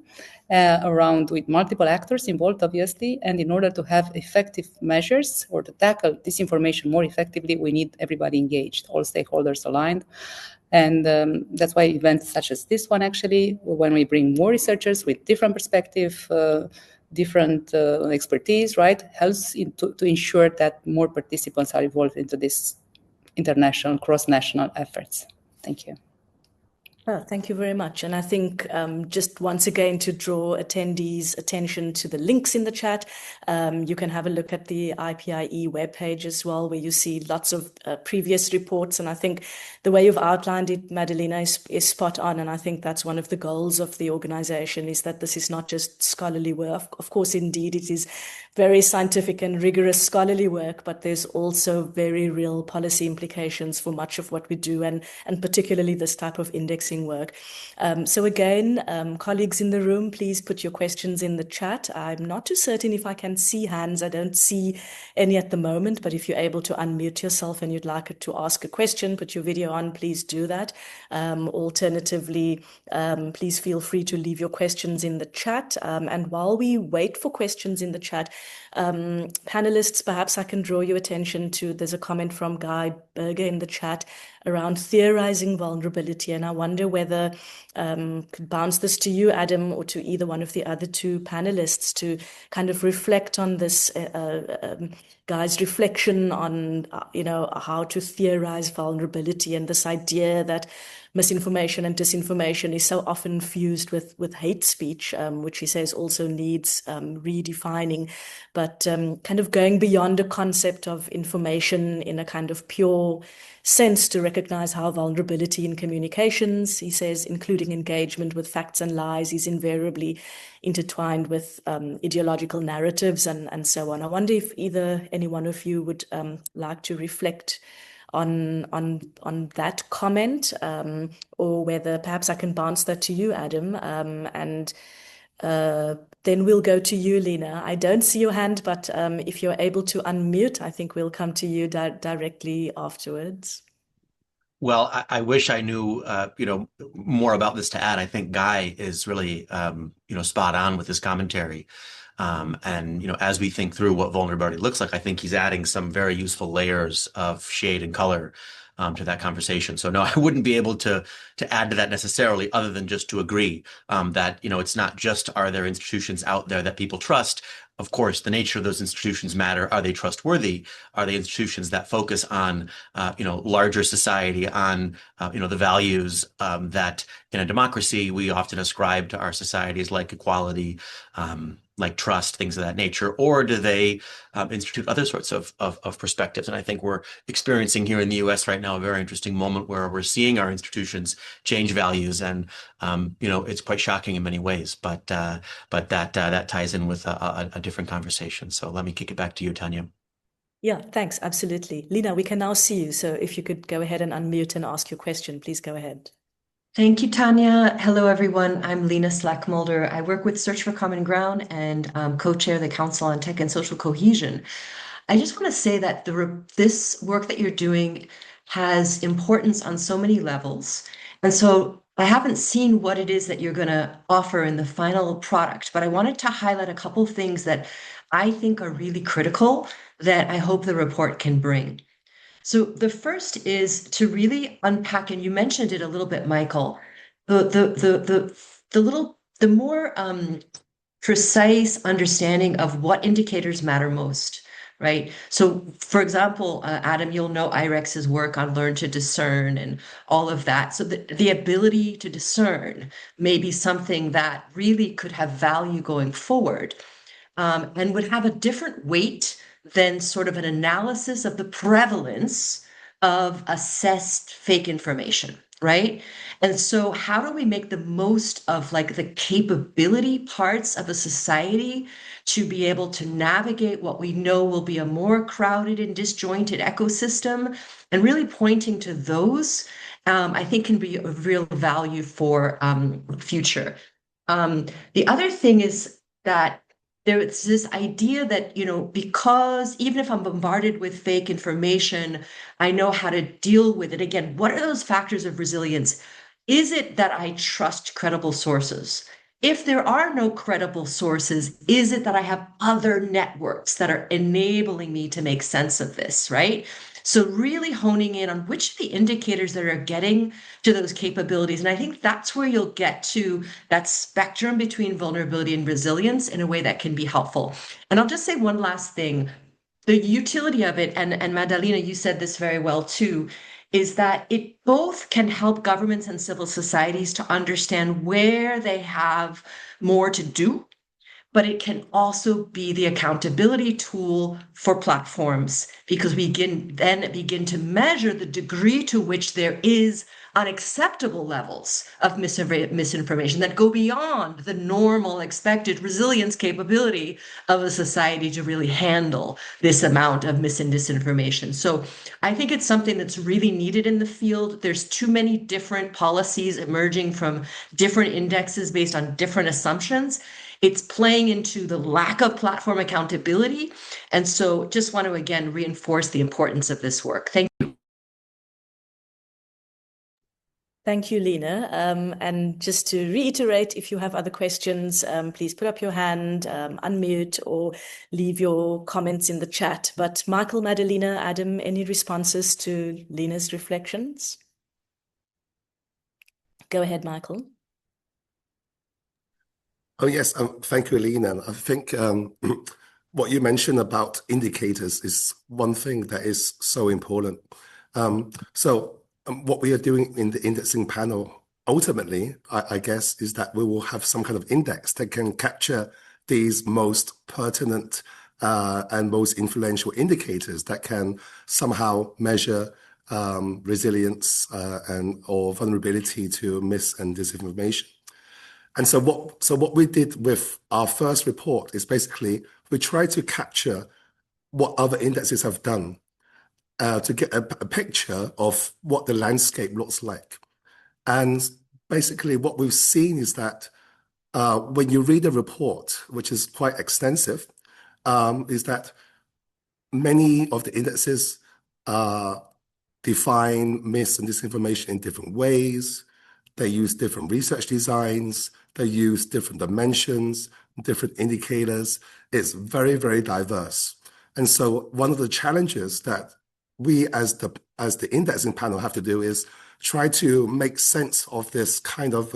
around with multiple actors involved, obviously, and in order to have effective measures or to tackle disinformation more effectively, we need everybody engaged, all stakeholders aligned. And that's why events such as this one, actually, when we bring more researchers with different perspective, different expertise, right, helps to ensure that more participants are involved into this international, cross-national efforts. Thank you. Oh, thank you very much. And I think just once again to draw attendees' attention to the links in the chat, you can have a look at the IPIE webpage as well, where you see lots of previous reports. And I think the way you've outlined it, Madalina, is spot on. And I think that's one of the goals of the organization, is that this is not just scholarly work. Of course, indeed, it is very scientific and rigorous scholarly work, but there's also very real policy implications for much of what we do, and particularly this type of indexing indexing work. So again, colleagues in the room, please put your questions in the chat. I'm not too certain if I can see hands. I don't see any at the moment, but if you're able to unmute yourself and you'd like to ask a question, put your video on, please do that. Alternatively, please feel free to leave your questions in the chat. And while we wait for questions in the chat, panelists, perhaps I can draw your attention to, there's a comment from Guy Berger in the chat around theorizing vulnerability. And I wonder whether could bounce this to you, Adam, or to either one of the other two panelists to kind of reflect on this, Guy's reflection on, how to theorize vulnerability and this idea that misinformation and disinformation is so often fused with hate speech, which he says also needs redefining, but kind of going beyond a concept of information in a kind of pure sense to recognize how vulnerability in communications, he says, including engagement with facts and lies, is invariably intertwined with ideological narratives and so on. I wonder if any one of you would like to reflect on that comment, or whether perhaps I can bounce that to you, Adam, and then we'll go to you, Lena. I don't see your hand, but if you're able to unmute, I think we'll come to you directly afterwards. Well, I wish I knew, more about this to add. I think Guy is really, spot on with his commentary. And as we think through what vulnerability looks like, I think he's adding some very useful layers of shade and color to that conversation. So no, I wouldn't be able to add to that necessarily, other than just to agree that it's not just, are there institutions out there that people trust? Of course, the nature of those institutions matter. Are they trustworthy? Are they institutions that focus on, larger society, on, the values that in a democracy we often ascribe to our societies, like equality, like trust, things of that nature? Or do they institute other sorts of perspectives? And I think we're experiencing here in the US right now a very interesting moment where we're seeing our institutions change values, and it's quite shocking in many ways. But that ties in with a different conversation. So let me kick it back to you, Tanya. Yeah, thanks. Absolutely. Lena, we can now see you. So if you could go ahead and unmute and ask your question, please go ahead. Thank you, Tanya. Hello, everyone. I'm Lena Slackmulder. I work with Search for Common Ground and co-chair the Council on Tech and Social Cohesion. I just want to say that this work that you're doing has importance on so many levels. And so I haven't seen what it is that you're going to offer in the final product, but I wanted to highlight a couple things that I think are really critical that I hope the report can bring. So the first is to really unpack, and you mentioned it a little bit, Michael, the more precise understanding of what indicators matter most, right? So, for example, Adam, you'll know IREX's work on learn to discern and all of that. So the ability to discern may be something that really could have value going forward, and would have a different weight than sort of an analysis of the prevalence of assessed fake information, right? And so how do we make the most of like the capability parts of a society to be able to navigate what we know will be a more crowded and disjointed ecosystem, and really pointing to those, I think can be of real value for future. The other thing is that there's this idea that, because even if I'm bombarded with fake information, I know how to deal with it. Again, what are those factors of resilience? Is it that I trust credible sources? If there are no credible sources, is it that I have other networks that are enabling me to make sense of this, right? So really honing in on which of the indicators that are getting to those capabilities. And I think that's where you'll get to that spectrum between vulnerability and resilience in a way that can be helpful. And I'll just say one last thing. The utility of it, and Madalina, you said this very well too, is that it both can help governments and civil societies to understand where they have more to do, but it can also be the accountability tool for platforms, because we can then begin to measure the degree to which there is unacceptable levels of misinformation that go beyond the normal expected resilience capability of a society to really handle this amount of mis and disinformation. So I think it's something that's really needed in the field. There's too many different policies emerging from different indexes based on different assumptions. It's playing into the lack of platform accountability. And so just want to again reinforce the importance of this work. Thank you. Thank you, Lena. And just to reiterate, if you have other questions, please put up your hand, unmute, or leave your comments in the chat. But Michael, Madalina, Adam, any responses to Lena's reflections? Go ahead, Michael. Oh, yes. Thank you, Lena. I think what you mentioned about indicators is one thing that is so important. What we are doing in the indexing panel, ultimately, I guess, is that we will have some kind of index that can capture these most pertinent and most influential indicators that can somehow measure resilience or vulnerability to mis and disinformation. And so what we did with our first report is basically we tried to capture what other indexes have done to get a picture of what the landscape looks like. And basically what we've seen is that when you read the report, which is quite extensive, is that many of the indexes define mis and disinformation in different ways. They use different research designs. They use different dimensions, different indicators. It's very, very diverse. And so one of the challenges that we as the indexing panel have to do is try to make sense of this kind of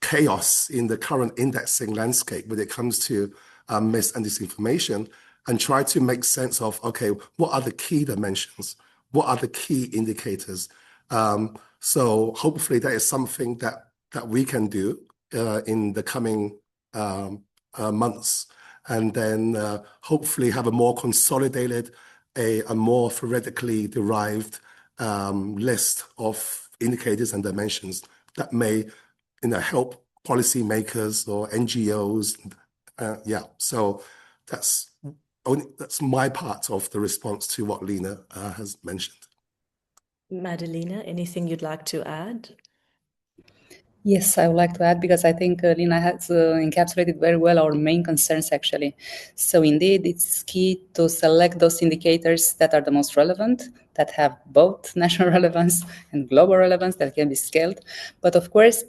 chaos in the current indexing landscape when it comes to mis and disinformation, and try to make sense of, okay, what are the key dimensions? What are the key indicators? So hopefully that is something that we can do in the coming months, and then hopefully have a more consolidated, a more theoretically derived list of indicators and dimensions that may help policymakers or NGOs. So that's my part of the response to what Lena has mentioned. Madalina, anything you'd like to add? Yes, I would like to add, because I think Lina has encapsulated very well our main concerns, actually. So indeed, it's key to select those indicators that are the most relevant, that have both national relevance and global relevance, that can be scaled. But of course,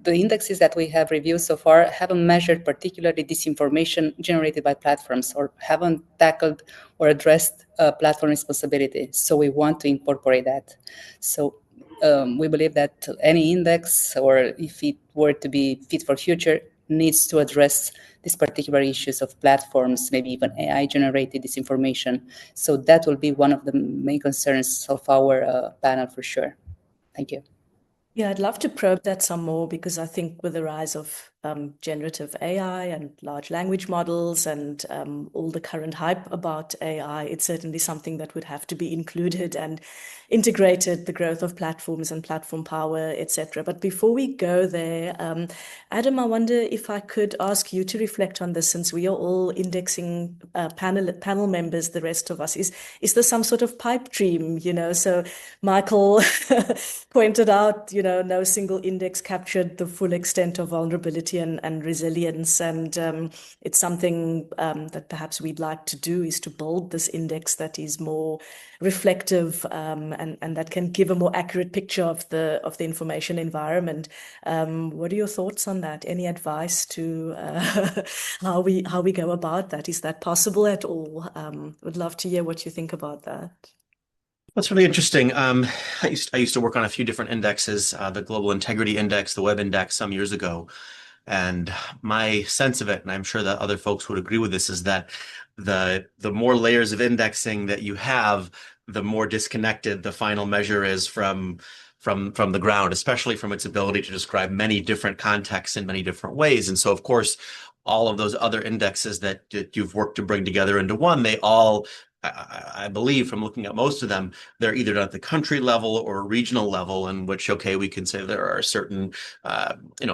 the indexes that we have reviewed so far haven't measured particularly disinformation generated by platforms, or haven't tackled or addressed platform responsibility. So we want to incorporate that. So we believe that any index, or if it were to be fit for future, needs to address these particular issues of platforms, maybe even AI-generated disinformation. So that will be one of the main concerns of our panel for sure. Thank you. Yeah, I'd love to probe that some more, because I think with the rise of generative AI and large language models and all the current hype about AI, it's certainly something that would have to be included and integrated, the growth of platforms and platform power, etc. But before we go there, Adam, I wonder if I could ask you to reflect on this, since we are all indexing panel members, the rest of us. Is there some sort of pipe dream, So Michael pointed out, no single index captured the full extent of vulnerability and resilience. And it's something that perhaps we'd like to do, is to build this index that is more reflective and that can give a more accurate picture of the information environment. What are your thoughts on that? Any advice to how we go about that? Is that possible at all? Would love to hear what you think about that. That's really interesting. I used to work on a few different indexes, the Global Integrity Index, the Web Index, some years ago. And my sense of it, and I'm sure that other folks would agree with this, is that the more layers of indexing that you have, the more disconnected the final measure is from the ground, especially from its ability to describe many different contexts in many different ways. And so, of course, all of those other indexes that you've worked to bring together into one, they all I believe from looking at most of them, they're either at the country level or regional level, in which, okay, we can say there are certain,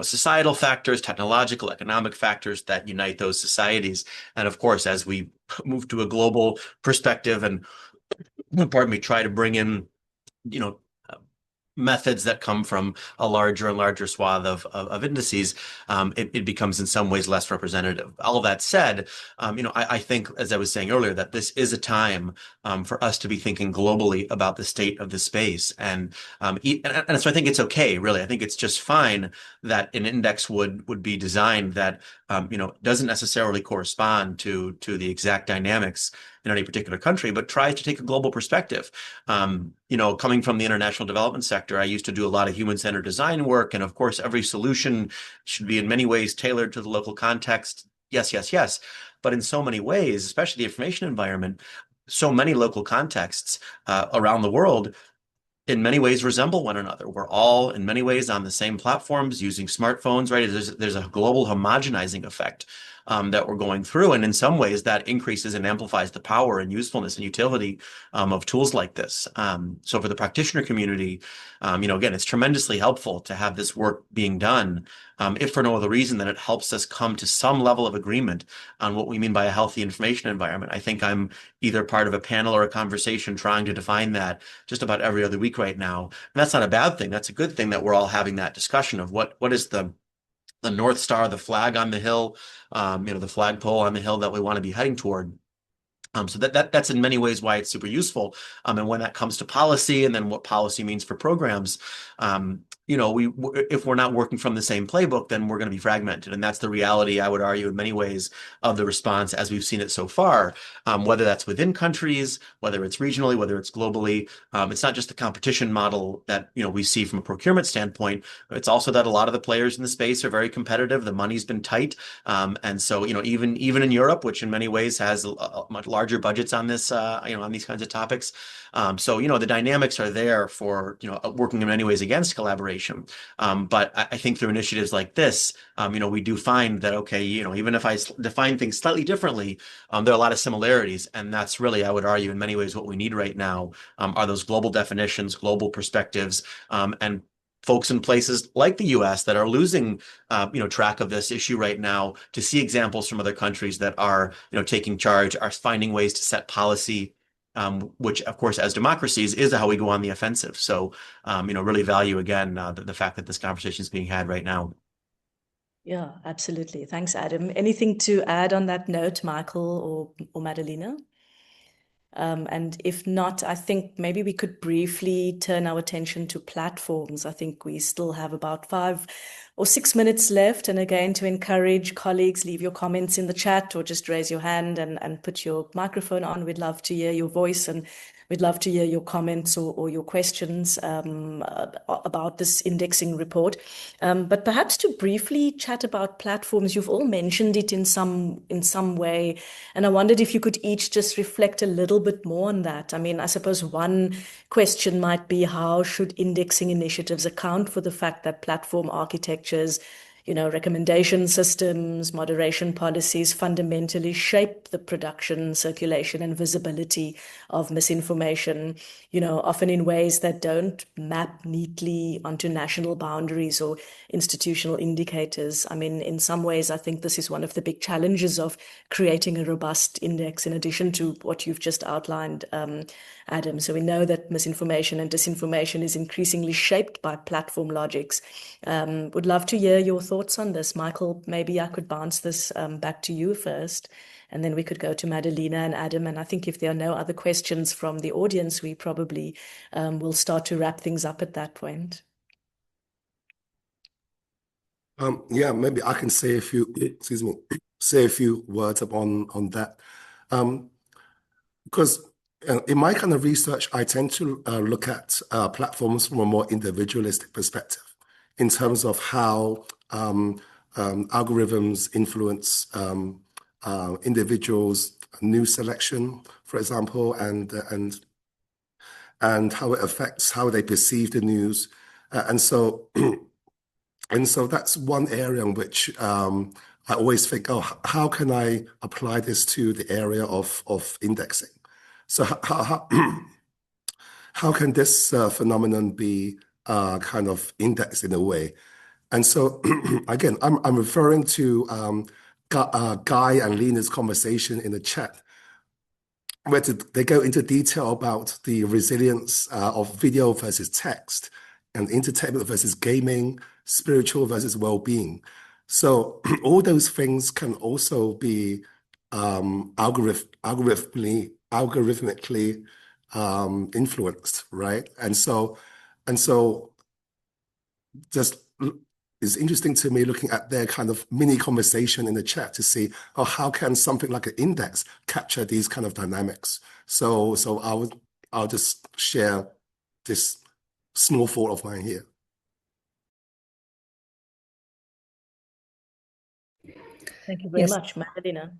societal factors, technological, economic factors that unite those societies. And of course, as we move to a global perspective and, pardon me, try to bring in, methods that come from a larger and larger swath of indices, it becomes in some ways less representative. All of that said, I think, as I was saying earlier, that this is a time for us to be thinking globally about the state of the space. And so I think it's okay, really. I think it's just fine that an index would be designed that doesn't necessarily correspond to the exact dynamics in any particular country, but tries to take a global perspective. Coming from the international development sector, I used to do a lot of human-centered design work. And of course, every solution should be in many ways tailored to the local context. Yes, yes, yes. But in so many ways, especially the information environment, so many local contexts around the world in many ways resemble one another. We're all in many ways on the same platforms using smartphones, right? There's a global homogenizing effect that we're going through. And in some ways that increases and amplifies the power and usefulness and utility of tools like this. So for the practitioner community, again, it's tremendously helpful to have this work being done, if for no other reason than it helps us come to some level of agreement on what we mean by a healthy information environment. I think I'm either part of a panel or a conversation trying to define that just about every other week right now. And that's not a bad thing. That's a good thing that we're all having that discussion of what is the North Star, the flag on the hill, the flagpole on the hill that we want to be heading toward. So that's in many ways why it's super useful. And when that comes to policy and then what policy means for programs, if we're not working from the same playbook, then we're going to be fragmented. And that's the reality, I would argue, in many ways of the response as we've seen it so far, whether that's within countries, whether it's regionally, whether it's globally. It's not just the competition model that, we see from a procurement standpoint. It's also that a lot of the players in the space are very competitive. The money's been tight. And so, even in Europe, which in many ways has a much larger budgets on this, on these kinds of topics. So, the dynamics are there for, working in many ways against collaboration. But I think through initiatives like this, we do find that, okay, even if I define things slightly differently, there are a lot of similarities. And that's really, I would argue, in many ways what we need right now are those global definitions, global perspectives, and folks in places like the US that are losing, track of this issue right now, to see examples from other countries that are, taking charge, are finding ways to set policy, which, of course, as democracies, is how we go on the offensive. So, really value, again, the fact that this conversation is being had right now. Yeah, absolutely. Thanks, Adam. Anything to add on that note, Michael or Madalina? And if not, I think maybe we could briefly turn our attention to platforms. I think we still have about 5 or 6 minutes left. And again, to encourage colleagues, leave your comments in the chat or just raise your hand and put your microphone on. We'd love to hear your voice, and we'd love to hear your comments or your questions about this indexing report. But perhaps to briefly chat about platforms, you've all mentioned it in some way. And I wondered if you could each just reflect a little bit more on that. I mean, I suppose one question might be, how should indexing initiatives account for the fact that platform architectures, recommendation systems, moderation policies fundamentally shape the production, circulation, and visibility of misinformation, often in ways that don't map neatly onto national boundaries or institutional indicators. I mean, in some ways, I think this is one of the big challenges of creating a robust index, in addition to what you've just outlined, Adam. So we know that misinformation and disinformation is increasingly shaped by platform logics. Would love to hear your thoughts on this. Michael, maybe I could bounce this back to you first, and then we could go to Madalina and Adam. And I think if there are no other questions from the audience, we probably will start to wrap things up at that point. Yeah, maybe I can say a few words on that. Because in my kind of research, I tend to look at platforms from a more individualistic perspective in terms of how algorithms influence individuals' news selection, for example, and how it affects how they perceive the news. And so that's one area in which I always think, how can I apply this to the area of indexing? So how can this phenomenon be kind of indexed in a way? And so again, I'm referring to Guy and Lena's conversation in the chat, where they go into detail about the resilience of video versus text and entertainment versus gaming, spiritual versus well-being. So all those things can also be algorithmically influenced, right? And so just it's interesting to me looking at their kind of mini conversation in the chat to see, oh, how can something like an index capture these kind of dynamics? So I'll just share this small thought of mine here. Thank you very much, Madalina.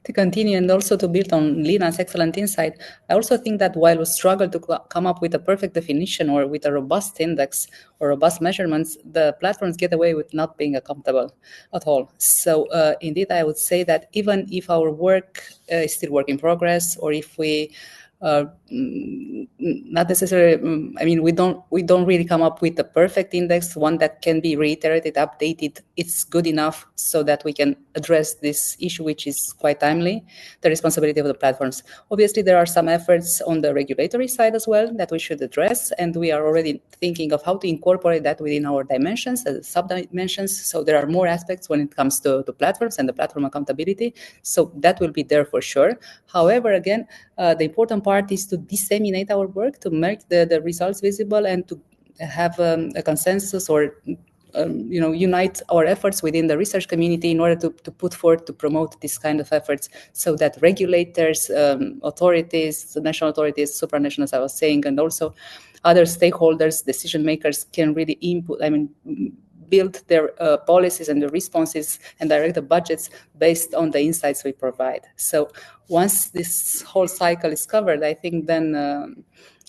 To continue and also to build on Lina's excellent insight, I also think that while we struggle to come up with a perfect definition or with a robust index or robust measurements, the platforms get away with not being accountable at all. So indeed, I would say that even if our work is still work in progress, or if we not necessarily, I mean, we don't really come up with the perfect index, one that can be reiterated, updated. It's good enough so that we can address this issue, which is quite timely, the responsibility of the platforms. Obviously, there are some efforts on the regulatory side as well that we should address, and we are already thinking of how to incorporate that within our dimensions, sub-dimensions. So there are more aspects when it comes to platforms and the platform accountability. So that will be there for sure. However, again, the important part is to disseminate our work, to make the results visible, and to have a consensus or unite our efforts within the research community in order to put forth, to promote this kind of efforts, so that regulators, authorities, national authorities, supranational, as I was saying, and also other stakeholders, decision makers can really build their policies and the responses and direct the budgets based on the insights we provide. So once this whole cycle is covered, I think then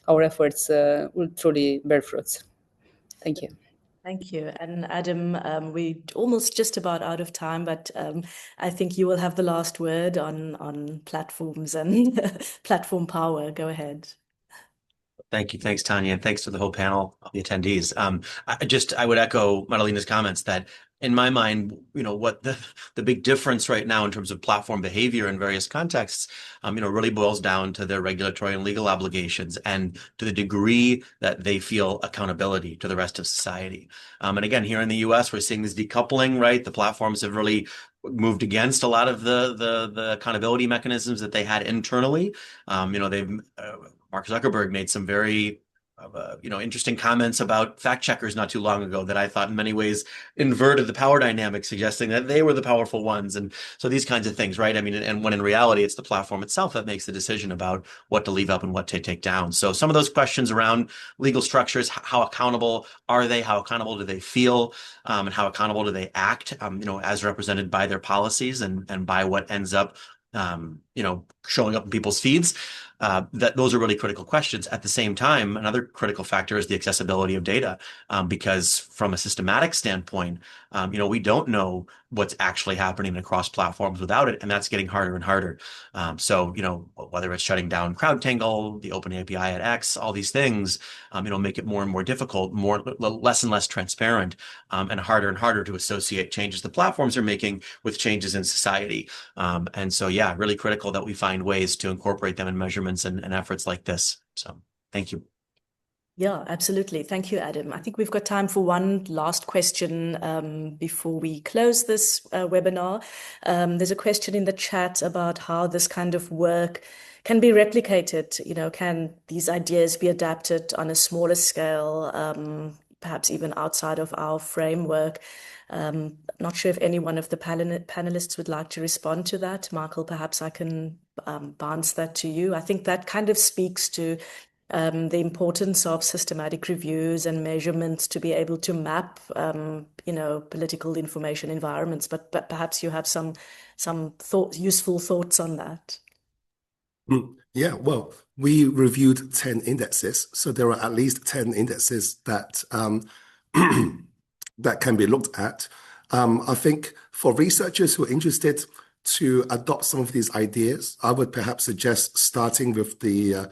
our efforts will truly bear fruits. Thank you. Thank you. And Adam, we're almost just about out of time, but I think you will have the last word on platforms and platform power. Go ahead. Thank you. Thanks, Tanya. And thanks to the whole panel of the attendees. I would echo Madalina's comments that in my mind, what the big difference right now in terms of platform behavior in various contexts, really boils down to their regulatory and legal obligations and to the degree that they feel accountability to the rest of society. And again, here in the US, we're seeing this decoupling, right? The platforms have really moved against a lot of the accountability mechanisms that they had internally. Mark Zuckerberg made some very interesting comments about fact checkers not too long ago that I thought in many ways inverted the power dynamic, suggesting that they were the powerful ones. And so these kinds of things, right? I mean, and when in reality, it's the platform itself that makes the decision about what to leave up and what to take down. So some of those questions around legal structures, how accountable are they? How accountable do they feel? And how accountable do they act, as represented by their policies and by what ends up showing up in people's feeds. That those are really critical questions. At the same time, another critical factor is the accessibility of data, because from a systematic standpoint, we don't know what's actually happening across platforms without it, and that's getting harder and harder. So whether it's shutting down CrowdTangle, the Open API at X, all these things, make it more and more difficult, less and less transparent, and harder to associate changes the platforms are making with changes in society. And so, yeah, really critical that we find ways to incorporate them in measurements and efforts like this. So thank you. Yeah, absolutely. Thank you, Adam. I think we've got time for one last question before we close this webinar. There's a question in the chat about how this kind of work can be replicated. Can these ideas be adapted on a smaller scale, perhaps even outside of our framework? Not sure if any one of the panelists would like to respond to that. Michael, perhaps I can bounce that to you. I think that kind of speaks to the importance of systematic reviews and measurements to be able to map, political information environments. But perhaps you have some useful thoughts on that. Yeah, well, we reviewed 10 indexes, so there are at least 10 indexes that that can be looked at. I think for researchers who are interested, to adopt some of these ideas, I would perhaps suggest starting with the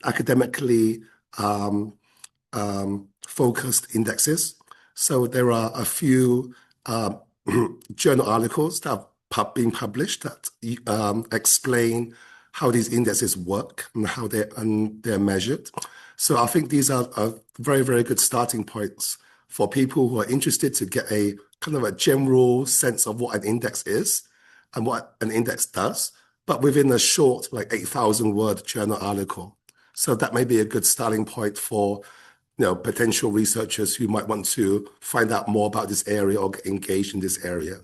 academically focused indexes. So there are a few journal articles that have been published that explain how these indexes work and how they're measured. So I think these are very, very good starting points for people who are interested to get a kind of a general sense of what an index is and what an index does, but within a short, like 8,000 word journal article. So that may be a good starting point for potential researchers who might want to find out more about this area or get engaged in this area.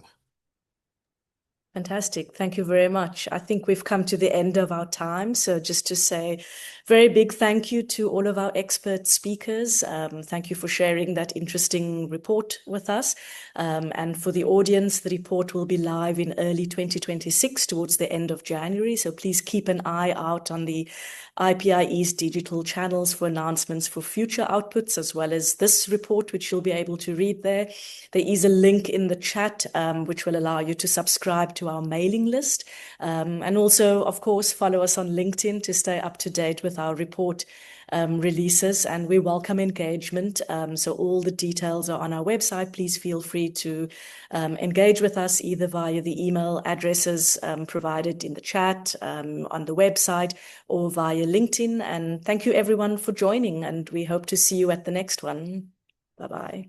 Fantastic. Thank you very much. I think we've come to the end of our time. So just to say very big thank you to all of our expert speakers. Thank you for sharing that interesting report with us. And for the audience, the report will be live in early 2026 towards the end of January. So please keep an eye out on the IPIE's digital channels for announcements for future outputs, as well as this report, which you'll be able to read there. There is a link in the chat, which will allow you to subscribe to our mailing list. And also, of course, follow us on LinkedIn to stay up to date with our report releases, and we welcome engagement. So all the details are on our website. Please feel free to engage with us either via the email addresses provided in the chat, on the website, or via LinkedIn. And thank you everyone for joining, and we hope to see you at the next one. Bye-bye.